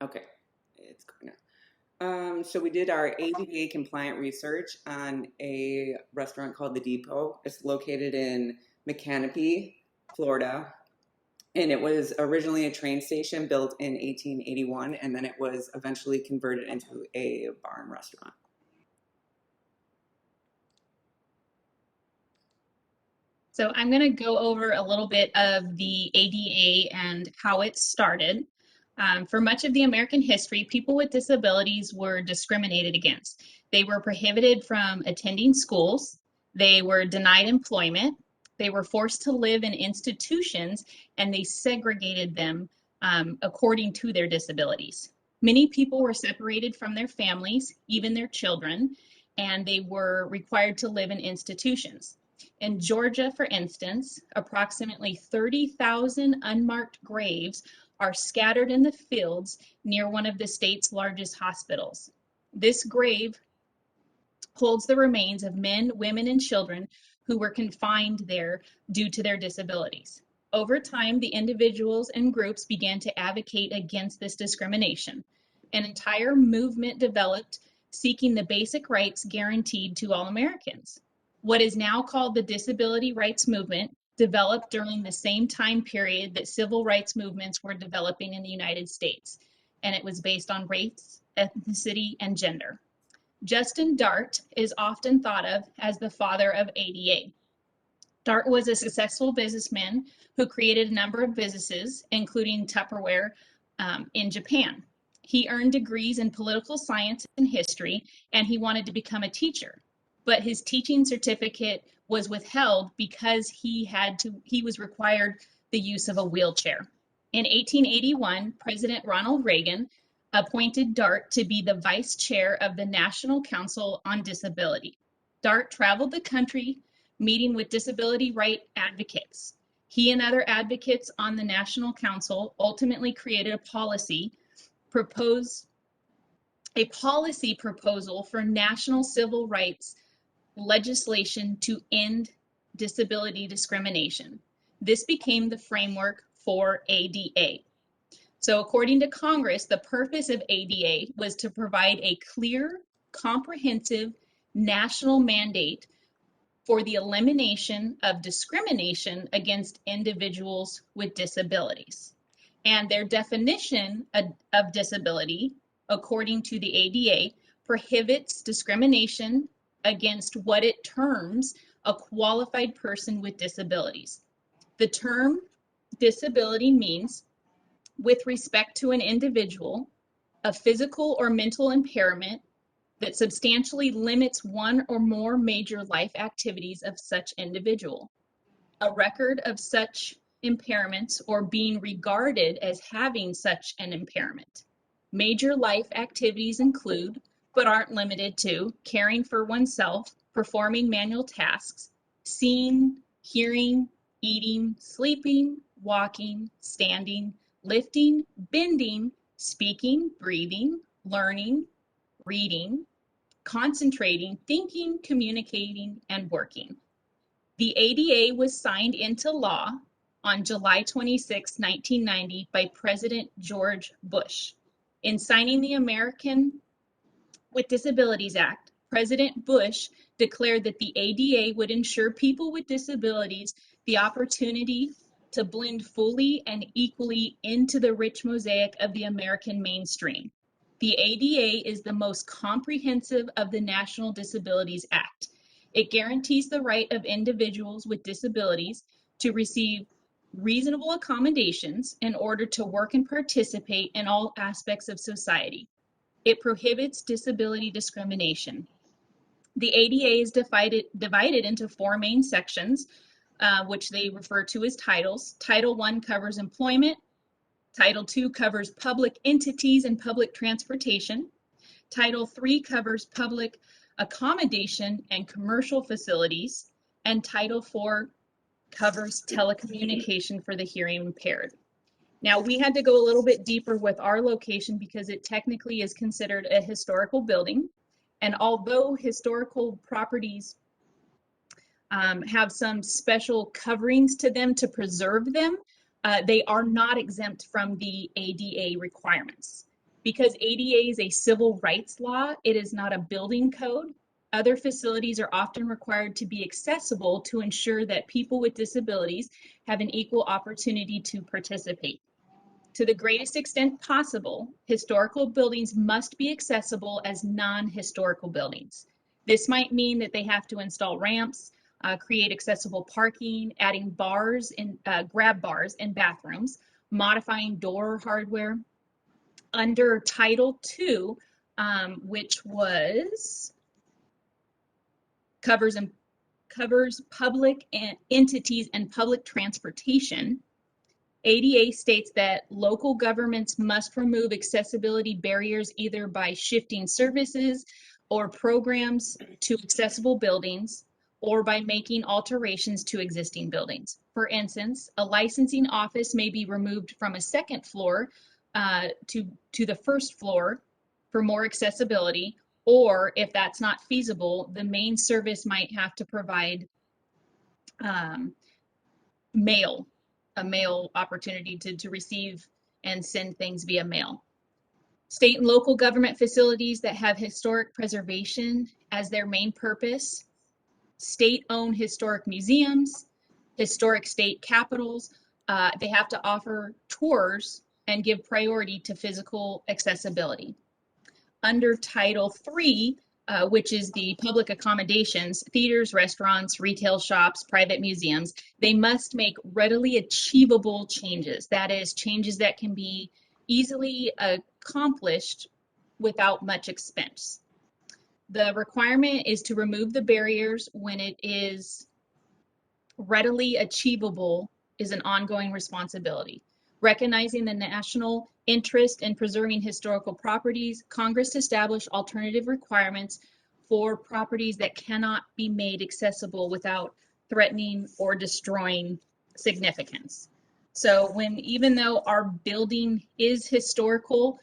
Okay, it's going now. So we did our ADA compliant research on a restaurant called The Depot. It's located in Mechanipe, Florida, and it was originally a train station built in 1881, and then it was eventually converted into a bar and restaurant. So I'm going to go over a little bit of the ADA and how it started. For much of the American history, people with disabilities were discriminated against. They were prohibited from attending schools, they were denied employment, they were forced to live in institutions, and they segregated them according to their disabilities. Many people were separated from their families, even their children, and they were required to live in institutions. In Georgia, for instance, approximately 30,000 unmarked graves are scattered in the fields near one of the state's largest hospitals. This grave holds the remains of men, women, and children who were confined there due to their disabilities. Over time, the individuals and groups began to advocate against this discrimination. An entire movement developed seeking the basic rights guaranteed to all Americans. What is now called the Disability Rights Movement developed during the same time period that civil rights movements were developing in the United States, and it was based on race, ethnicity, and gender. Justin Dart is often thought of as the father of ADA. Dart was a successful businessman who created a number of businesses, including Tupperware in Japan. He earned degrees in political science and history, and he wanted to become a teacher. But his teaching certificate was withheld because he was required the use of a wheelchair. In 1881, President Ronald Reagan appointed Dart to be the vice chair of the National Council on Disability. Dart traveled the country meeting with disability right advocates. He and other advocates on the National Council ultimately created propose a policy proposal for national civil rights legislation to end disability discrimination. This became the framework for ADA. So, according to Congress, the purpose of ADA was to provide a clear, comprehensive national mandate for the elimination of discrimination against individuals with disabilities. And their definition of disability, according to the ADA, prohibits discrimination against what it terms a qualified person with disabilities. The term disability means, with respect to an individual, a physical or mental impairment that substantially limits one or more major life activities of such individual. A record of such impairments or being regarded as having such an impairment. Major life activities include, but aren't limited to, caring for oneself, performing manual tasks, seeing, hearing, eating, sleeping, walking, standing, lifting, bending, speaking, breathing, learning, reading, concentrating, thinking, communicating, and working. The ADA was signed into law on July 26, 1990 by President George Bush. In signing the American with Disabilities Act, President Bush declared that the ADA would ensure people with disabilities the opportunity to blend fully and equally into the rich mosaic of the American mainstream. The ADA is the most comprehensive of the National Disabilities Act. It guarantees the right of individuals with disabilities to receive reasonable accommodations in order to work and participate in all aspects of society. It prohibits disability discrimination. The ADA is divided into four main sections, which they refer to as titles. Title I covers employment. Title II covers public entities and public transportation. Title III covers public accommodation and commercial facilities. And Title IV covers telecommunication for the hearing impaired. Now, we had to go a little bit deeper with our location because it technically is considered a historical building. And although historical properties have some special coverings to them to preserve them, they are not exempt from the ADA requirements. Because ADA is a civil rights law, it is not a building code. Other facilities are often required to be accessible to ensure that people with disabilities have an equal opportunity to participate. To the greatest extent possible, historical buildings must be accessible as non-historical buildings. This might mean that they have to install ramps, create accessible parking, adding bars and grab bars in bathrooms, modifying door hardware. Under Title II, which was covers public entities and public transportation, ADA states that local governments must remove accessibility barriers either by shifting services or programs to accessible buildings or by making alterations to existing buildings. For instance, a licensing office may be removed from a second floor to the first floor for more accessibility, or if that's not feasible, the main service might have to provide mail, a mail opportunity to receive and send things via mail. State and local government facilities that have historic preservation as their main purpose, state-owned historic museums, historic state capitals, they have to offer tours and give priority to physical accessibility. Under Title III, which is the public accommodations, theaters, restaurants, retail shops, private museums, they must make readily achievable changes. That is, changes that can be easily accomplished without much expense. The requirement is to remove the barriers when it is readily achievable is an ongoing responsibility. Recognizing the national interest in preserving historical properties, Congress established alternative requirements for properties that cannot be made accessible without threatening or destroying significance. So even though our building is historical,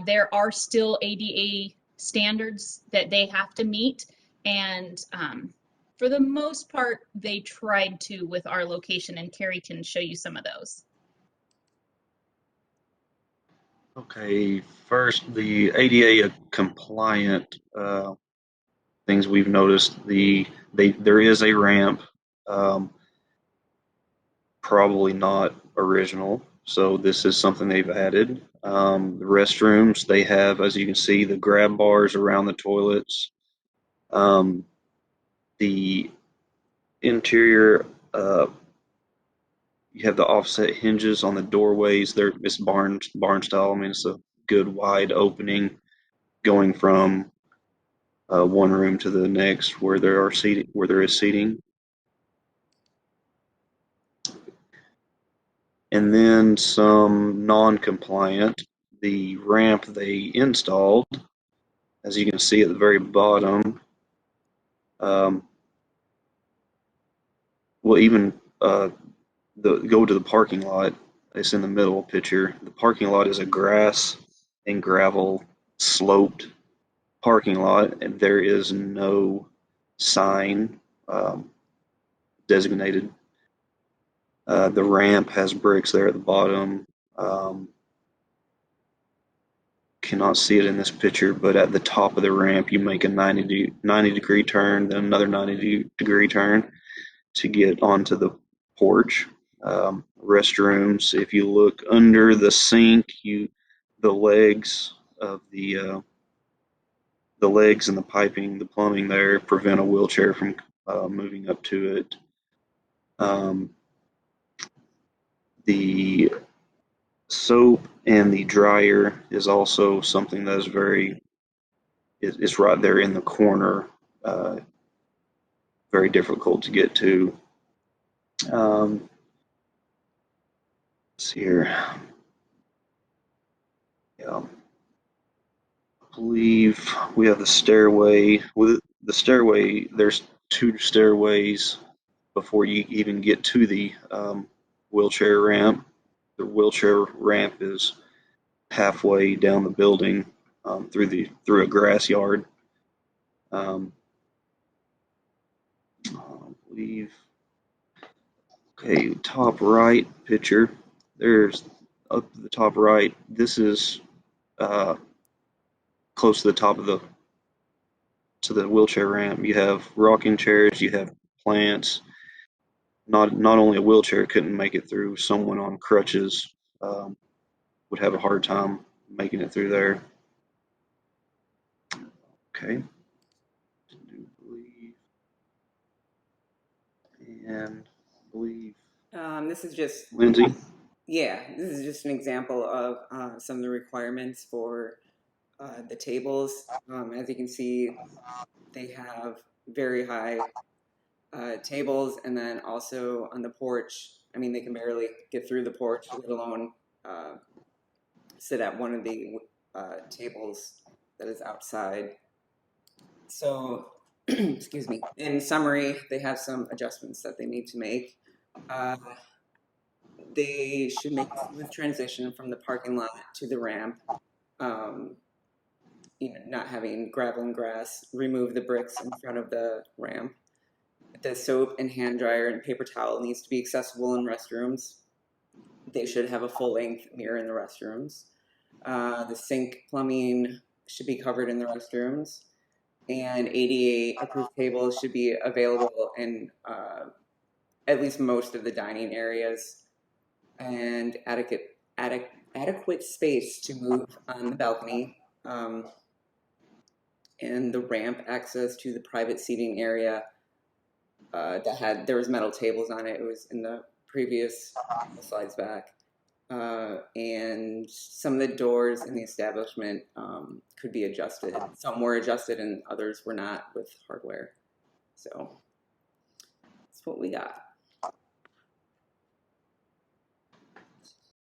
there are still ADA standards that they have to meet, and for the most part, they tried to with our location, and Carrie can show you some of those. Okay, first, the ADA compliant things we've noticed. There is a ramp, probably not original, so this is something they've added. The restrooms, they have, as you can see, the grab bars around the toilets. The interior, you have the offset hinges on the doorways. It's barn style. I mean, it's a good wide opening going from one room to the next where there is seating. And then some non-compliant. The ramp they installed, as you can see at the very bottom, will even go to the parking lot. It's in the middle picture. The parking lot is a grass and gravel sloped parking lot, and there is no sign designated. The ramp has bricks there at the bottom. Cannot see it in this picture, but at the top of the ramp, you make a 90-degree turn, then another 90-degree turn to get onto the porch. Restrooms, if you look under the sink, the legs and the piping, the plumbing there prevent a wheelchair from moving up to it. The soap and the dryer is also something that is it's right there in the corner, very difficult to get to. Let's see here. Yeah. I believe we have the stairway. With the stairway, there's 2 stairways before you even get to the wheelchair ramp. The wheelchair ramp is halfway down the building through a grass yard. I believe. Okay, top right picture. There's up to the top right. This is close to the top of the wheelchair ramp. You have rocking chairs, you have plants. Not only a wheelchair couldn't make it through, someone on crutches would have a hard time making it through there. Okay. And I believe This is just, Lindsay. yeah, this is just an example of some of the requirements for the tables. As you can see, they have very high tables, and then also on the porch, I mean, they can barely get through the porch, let alone sit at one of the tables that is outside. So, excuse me. In summary, they have some adjustments that they need to make. They should make a smooth transition from the parking lot to the ramp. Not having gravel and grass, remove the bricks in front of the ramp. The soap and hand dryer and paper towel needs to be accessible in restrooms. They should have a full-length mirror in the restrooms. The sink plumbing should be covered in the restrooms. And ADA approved tables should be available in at least most of the dining areas, and adequate space to move on the balcony, and the ramp access to the private seating area there was metal tables on it. It was in the previous slides back. And some of the doors in the establishment could be adjusted. Some were adjusted and others were not with hardware. So that's what we got.